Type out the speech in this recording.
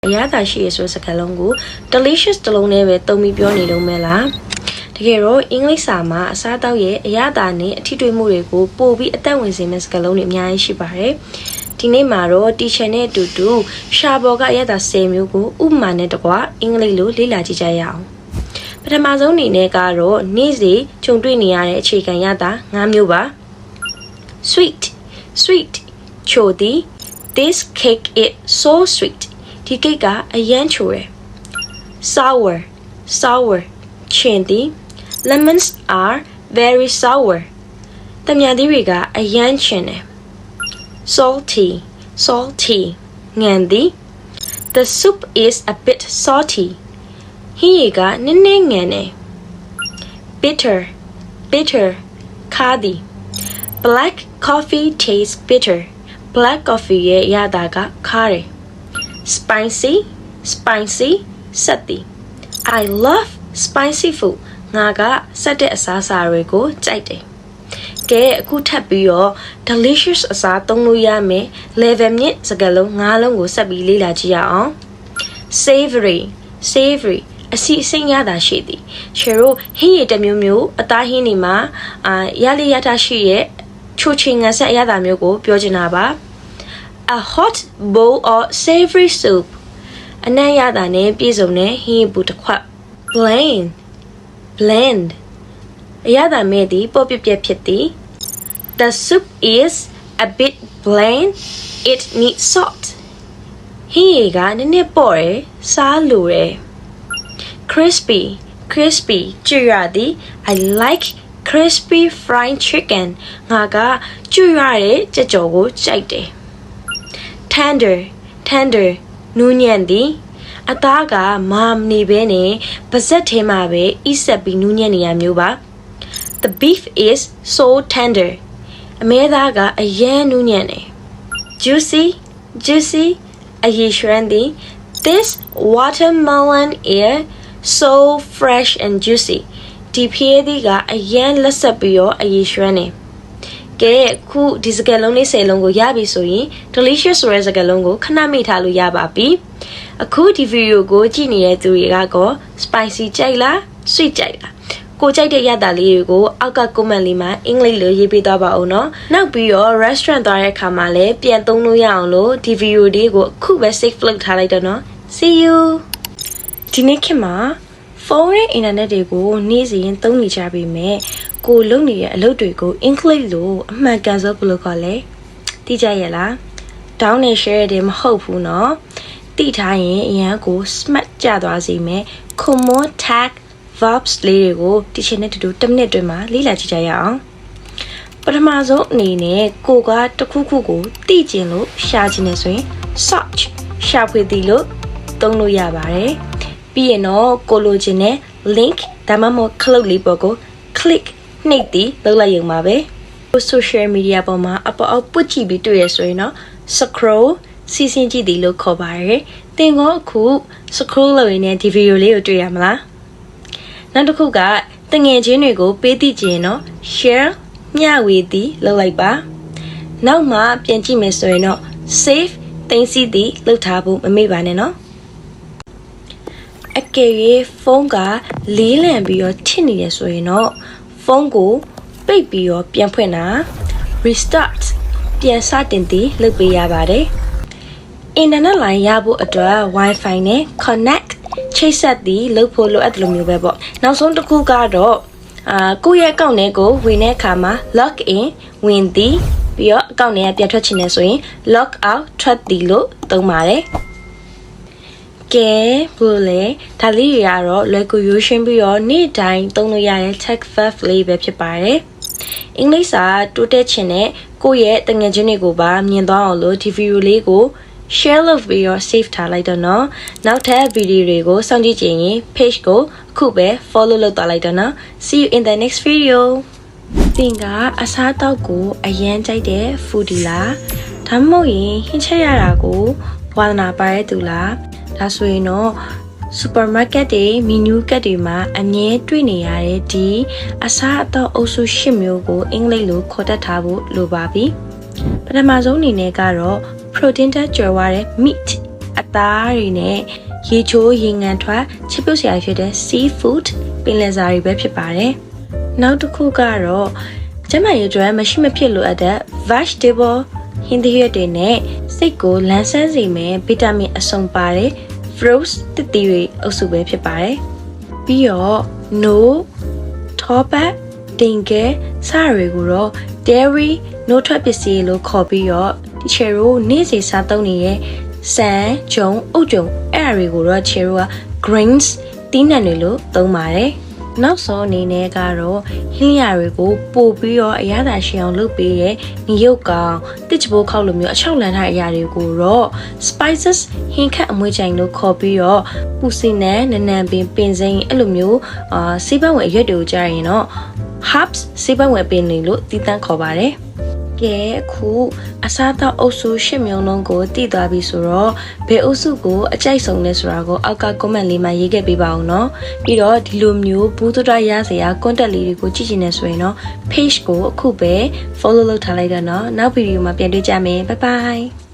အရသာရှိရဆိုစကားလုံးကို delicious တလုံးနဲ့ပဲသုံးပြီးပြောနေလုံးမဲလားတကယ်တော့အင်္ဂလိပ်စာမှာအစားအသောက်ရဲ့အရသာနဲ့အထီးတွေးမှုတွေကိုပို့ပြီးအသက်ဝင်စေမယ့်စကားလုံးတွေအများကြီးရှိပါတယ်ဒီနေ့မှာတော့ teacher နဲ့အတူတူရှာဘော်ကအရသာ10မျိုးကိုဥပမာနဲ့တကွအင်္ဂလိပ်လိုလေ့လာကြည့်ကြရအောင်ပထမဆုံးအနေနဲ့ကတော့နေ့စဉ်ကြုံတွေ့နေရတဲ့အခြေခံရတာ5မျိုးပါ sweetချိုသည် this cake is so sweet ဒီ cake ကအရန်ချိုတယ် sour ချင်သည် lemons are very sour တမြန်သီးတွေကအရန်ချင်တယ် salty ငန်သည် the soup is a bit salty ဟင်းရီကနည်းနည်းငန်တယ် bitter ခါသည် black coffee tastes bitter black coffee ရဲ့ရတာကခါတယ် spicy ဆက်သည် I love spicy food ငါကဆက်တဲ့အစားအစာတွေကိုကြိုက်တယ်ကဲအခုထပ်ပြီးတော့ delicious အစားသုံးလို့ရမယ် level မြင့်စကားလုံး၅လုံးကိုဆက်ပြီးလေ့လာကြည့်ရအောင် savory အစီအစိမ်းရတာရှိသည်ချေတို့ဟင်းရည်တစ်မျိုးမျိုးအသားဟင်းတွေမှာရလေးရတာရှိရဲ့ချိုချင်ငံဆက်ရတာမျိုးကိုပြောချင်တာပါ a hot bowl of savory soup အနံ့ရတာနဲ့ပြည့်စုံတဲ့ဟင်းရည်ပူတစ်ခွက် bland အရသာမဲ့သည်ပေါ့ပြပြဖြစ်သည် the soup is a bit bland it needs salt ဟင်းရည်ကနည်းနည်းပေါ့တယ်စားလိုတယ် crispy ကျွတ်ရသည် I like crispy fried chicken ငါကကျွတ်ရတဲ့ကြက်ကြော်ကိုကြိုက်တယ် tender နူးညံ့သည်အသားကမာမနေပဲနဲ့ပါဇက်ထဲမှာပဲဣဆက်ပြီးနူးညံ့နေရမျိုးပါ the beef is so tender အမဲသားကအရန်နူးညံ့တယ် juicy အရည်ရွှမ်းသည် this watermelon is so fresh and juicy ဒီဖျဲသီးကအရန်လက်ဆက်ပြီးတော့အရည်ရွှမ်းနေကဲခုဒီစကားလုံးလေး10လုံးကိုရပြီဆိုရင် delicious ဆိုတဲ့စကားလုံးကိုခဏမိထားလို့ရပါပြီအခုဒီဗီဒီယိုကိုကြည့်နေတဲ့သူတွေကကော spicy ကြိုက်လား sweet ကြိုက်လားကိုကြိုက်တဲ့ရတာလေးတွေကိုအောက်က comment လေးမှာအင်္ဂလိပ်လိုရေးပေးသွားပါဦးနော်နောက်ပြီးတော့ restaurant သွားတဲ့အခါမှာလည်းပြန်သုံးလို့ရအောင်လို့ဒီဗီဒီယိုလေးကိုအခုပဲ save လုပ်ထားလိုက်တော့နော် see you ဒီနေ့ခေတ်မှာဖုန်းနဲ့အင်တာနက်တွေကိုနေ့စဉ်သုံးနေကြပြီမဲ့ကိုလုံနေတဲ့အလုပ်တွေကိုအင်္ဂလိပ်လိုအမှန်ကန်ဆိုဘယ်လိုခေါ်လဲသိကြရဲ့လား down နဲ့ share တယ်မဟုတ်ဘူးเนาะသိထားရင်အရန်ကို smart ကြသွားစေမယ် common tag verbs လေးတွေကိုဒီချိန်နဲ့တူတူ10မိနစ်အတွင်းမှာလေ့လာကြည့်ကြရအောင်ပထမဆုံးအနေနဲ့ကိုကတခုခုကိုသိကျင်လို့ရှာချင်နေဆိုရင် search ရှာဖွေသည်လို့သုံးလို့ရပါတယ်ပြီးရင်တော့ကိုလိုချင်တဲ့ link ဒါမှမဟုတ် click လေးပေါ်ကို click နှိပ်သည်လုပ်လိုက်ရုံပါပဲ social media ပေါ်မှာအပေါ်အောက်ပုတ်ကြည့်ပြီးတွေ့ရဆိုရင်တော့ scroll စီစဉ်ကြည့်သည်လို့ခေါ်ပါတယ်သင်ကအခု scroll လုပ်ရင်းနဲ့ဒီဗီဒီယိုလေးကိုတွေ့ရမလားနောက်တစ်ခုကတငယ်ချင်းတွေကိုပေးသိချင်တော့ share မျှဝေသည်လုပ်လိုက်ပါနောက်မှပြန်ကြည့်မယ်ဆိုရင်တော့ save သိမ်းဆည်းသည်လုပ်ထားဖို့မမေ့ပါနဲ့နော်အကယ်၍ဖုန်းကလေးလံပြီးတော့ထစ်နေရဆိုရင်တော့ဖုန်းကိုပိတ်ပြီးတော့ပြန်ဖွင့်တာ restart ပြန်စတင်သည်လုပ်ပေးရပါတယ်အင်တာနက်လိုင်းရဖို့အတွက် Wi-Fi နဲ့ connect ချိတ်ဆက်သည်လုပ်ဖို့လိုအပ်တယ်လို့မျိုးပဲပေါ့နောက်ဆုံးတစ်ခုကတော့ကိုယ့်ရဲ့အကောင့်ထဲကိုဝင်တဲ့အခါမှာ log in ဝင်သည်ပြီးတော့အကောင့်ထဲကပြန်ထွက်ချင်တယ်ဆိုရင် log out ထွက်သည်လို့သုံးပါတယ်ကဲဘလို့လဲဒါလေးတွေကတော့လွယ်ကူရိုးရှင်းပြီးတော့နေ့တိုင်းသုံးလို့ရတဲ့ tech verb လေးပဲဖြစ်ပါတယ်အင်္ဂလိပ်စာတိုးတက်ချင်တဲ့ကိုယ့်ရဲ့တငယ်ချင်းတွေကိုပါမြင်သွားအောင်လို့ဒီဗီဒီယိုလေးကို share လုပ်ပြီးတော့ save ထားလိုက်တော့နော်နောက်ထပ်ဗီဒီယိုတွေကိုစောင့်ကြည့်ကြရင် page ကိုအခုပဲ follow လုပ်သွားလိုက်တော့နော် see you in the next video သင်ကအစားအသောက်ကိုအရန်ကြိုက်တဲ့ foodie လားဒါမှမဟုတ်ရင်ဟင်းချက်ရတာကိုဝါသနာပါတဲ့သူလားဒါဆိုရင်တော့ supermarket တွေ menu ကတ်တွေမှာအမြဲတွေ့နေရတဲ့ဒီအစားအသောက်အုပ်စု10မျိုးကိုအင်္ဂလိပ်လိုခေါ်တတ်ထားဖို့လိုပါပြီပထမဆုံးအနေနဲ့ကတော့ protein ဓာတ်ကြွယ်ဝတဲ့ meat အ သားတွေနဲ့ရေချိုးရေငန်ထွက်ချစ်ပြုတ်စရာဖြစ်တဲ့ seafood ပင်လယ်စာတွေပဲဖြစ်ပါတယ်နောက်တစ်ခုကတော့ကျမရေကျွမ်းမရှိမဖြစ်လိုအပ်တဲ့ vegetable ဟင်းသီးရွက်တွေနဲ့စိတ်ကိုလန်းဆန်းစေမယ့်ဗီတာမင်အစုံပါတဲ့ fruits သစ်သီးတွေအုပ်စုပဲဖြစ်ပါတယ်ပြီးတော့ no ထောပတ်တင်ကဲစတွေကိုတော့ dairy နှုတ်ထွက်ပစ္စည်းလို့ခေါ်ပြီးတော့ဒီချေရိုနေ့စဉ်စားသုံးနေတဲ့ဆန်ဂျုံအုတ်ဂျုံအဲ့အရာတွေကိုတော့ချေရိုက grains တီးနှံတွေလို့သုံးပါတယ်နောက်ဆုံးအနေနဲ့ကတော့ဟင်းလျာတွေကိုပို့ပြီးတော့အရသာရှိအောင်လုပ်ပေးတဲ့ညီရုပ်ကောင်တစ်ချပိုးခောက်လိုမျိုးအချောက်လန်ထားတဲ့အရာတွေကိုတော့ spices ဟင်းခတ်အမွှေးကြိုင်လို့ခေါ်ပြီးတော့ပူစီနန်နနန်ပင်ပင်စိမ်းအဲ့လိုမျိုးစေးပတ်ဝင်အရွက်တွေကိုကြားရင်တော့ herbs စေးပတ်ဝင်ပင်တွေလို့တည်တံ့ခေါ်ပါတယ်ကဲအခုအစားအသောက်အုပ်စု၈မျိုးလုံးကိုတည်သွားပြီဆိုတော့ဘယ်အုပ်စုကိုအကြိုက်ဆုံးလဲဆိုတာကိုအောက်က comment လေးမှာရေးခဲ့ပေးပါဦးเนาะပြီးတော့ဒီလိုမျိုးဘူးတရရစရာ content လေးတွေကိုကြည့်ချင်နေဆိုရင်တော့ page ကိုအခုပဲ follow လုပ်ထားလိုက်တော့เนาะနောက်ဗီဒီယိုမှာပြန်တွေ့ကြမယ် bye bye